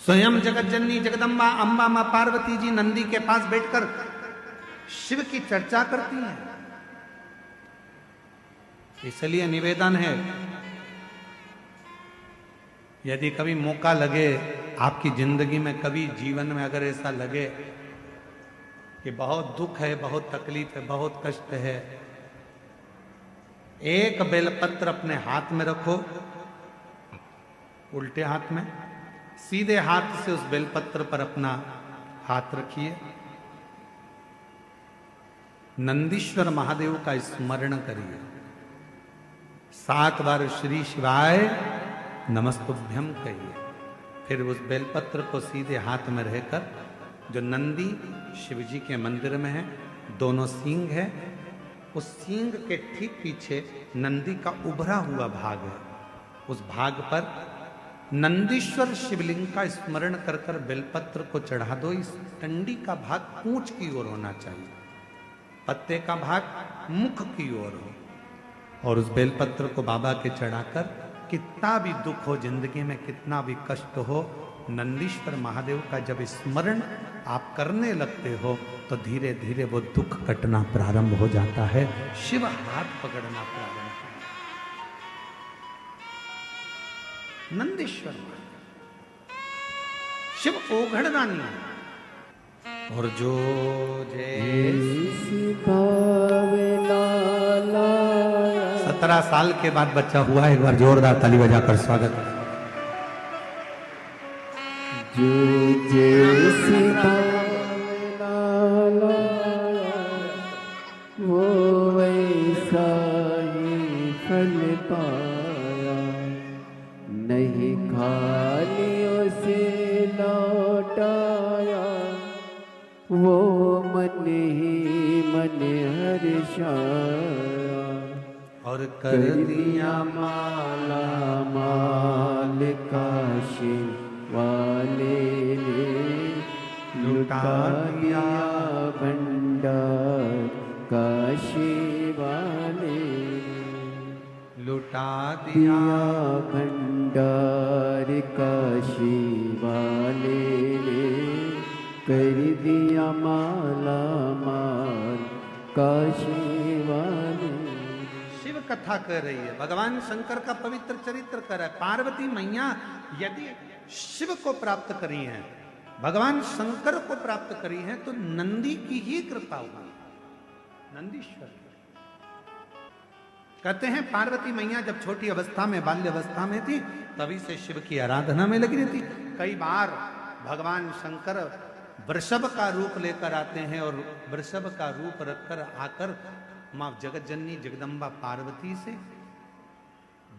स्वयं जगत जननी जगदम्बा अम्बा मां पार्वती जी नंदी के पास बैठकर शिव की चर्चा करती हैं। इसलिए निवेदन है, यदि कभी मौका लगे आपकी जिंदगी में, कभी जीवन में अगर ऐसा लगे कि बहुत दुख है, बहुत तकलीफ है, बहुत कष्ट है, एक बेलपत्र अपने हाथ में रखो, उल्टे हाथ में, सीधे हाथ से उस बेलपत्र पर अपना हाथ रखिए, नंदीश्वर महादेव का स्मरण करिए, 7 बार श्री शिवाय नमस्तुभ्यम कहिए। फिर उस बेलपत्र को सीधे हाथ में रहकर, जो नंदी शिवजी के मंदिर में है, दोनों सींग है, उस सींग के ठीक पीछे नंदी का उभरा हुआ भाग है, उस भाग पर नंदीश्वर शिवलिंग का स्मरण कर कर बेलपत्र को चढ़ा दो। इस डंडी का भाग पूंछ की ओर होना चाहिए, पत्ते का भाग मुख की ओर हो, और उस बेलपत्र को बाबा के चढ़ाकर, कितना भी दुख हो जिंदगी में, कितना भी कष्ट हो, नंदीश्वर महादेव का जब स्मरण आप करने लगते हो तो धीरे धीरे वो दुख कटना प्रारंभ हो जाता है, शिव हाथ पकड़ना प्रारंभ हो जाता है। नंदीश्वर शिव ओघड़दानी है। और जो जैसी 17 साल के बाद बच्चा हुआ, एक बार जोरदार ताली बजाकर स्वागत। जो जैसी वो वैसा ही फल पाया, नहीं खाली उसे लौटाया, वो मन ही मन हर्षाया, और कर दिया माला माल काशी वाले ने, लुटा दिया भंडार काशी वाले ने, लुटा दिया भंडार काशी वाले ने, कर दिया माला माल काशी वाले। शिव कथा कर रही है, भगवान शंकर का पवित्र चरित्र कर रहा है। पार्वती मैया यदि शिव को प्राप्त करी हैं, भगवान शंकर को प्राप्त करी हैं, तो नंदी की ही कृपा हुई, नंदीश्वर। कहते हैं पार्वती मैया जब छोटी अवस्था में, बाल्य अवस्था में थी, तभी से शिव की आराधना में लगी रहती। कई बार भगवान शंकर वृषभ का रूप लेकर आते हैं, और वृषभ का रूप रखकर आकर मां जगत जननी जगदम्बा पार्वती से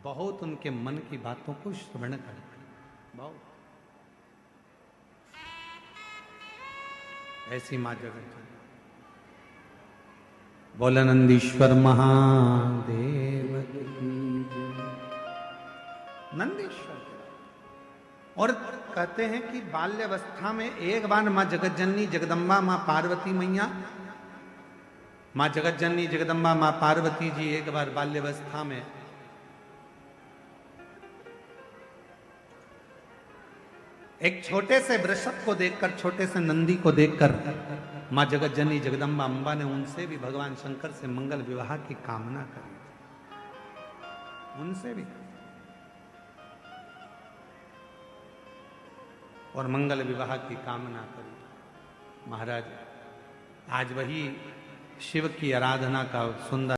बहुत उनके मन की बातों को श्रवण करते हैं। बहुत ऐसी मां जगत जननी। बोला नंदीश्वर महादेव नंदीश्वर। और कहते हैं कि बाल्यावस्था में एक बार मां जगत जननी जगदम्बा मां पार्वती मैया, मां जगत जननी जगदम्बा मां पार्वती जी एक बार बाल्यावस्था में एक छोटे से वृषभ को देखकर, छोटे से नंदी को देखकर मां जगत जननी जगदम्बा अम्बा ने उनसे भी भगवान शंकर से मंगल विवाह की कामना करी, उनसे भी, और मंगल विवाह की कामना करी। महाराज आज वही शिव की आराधना का सुंदर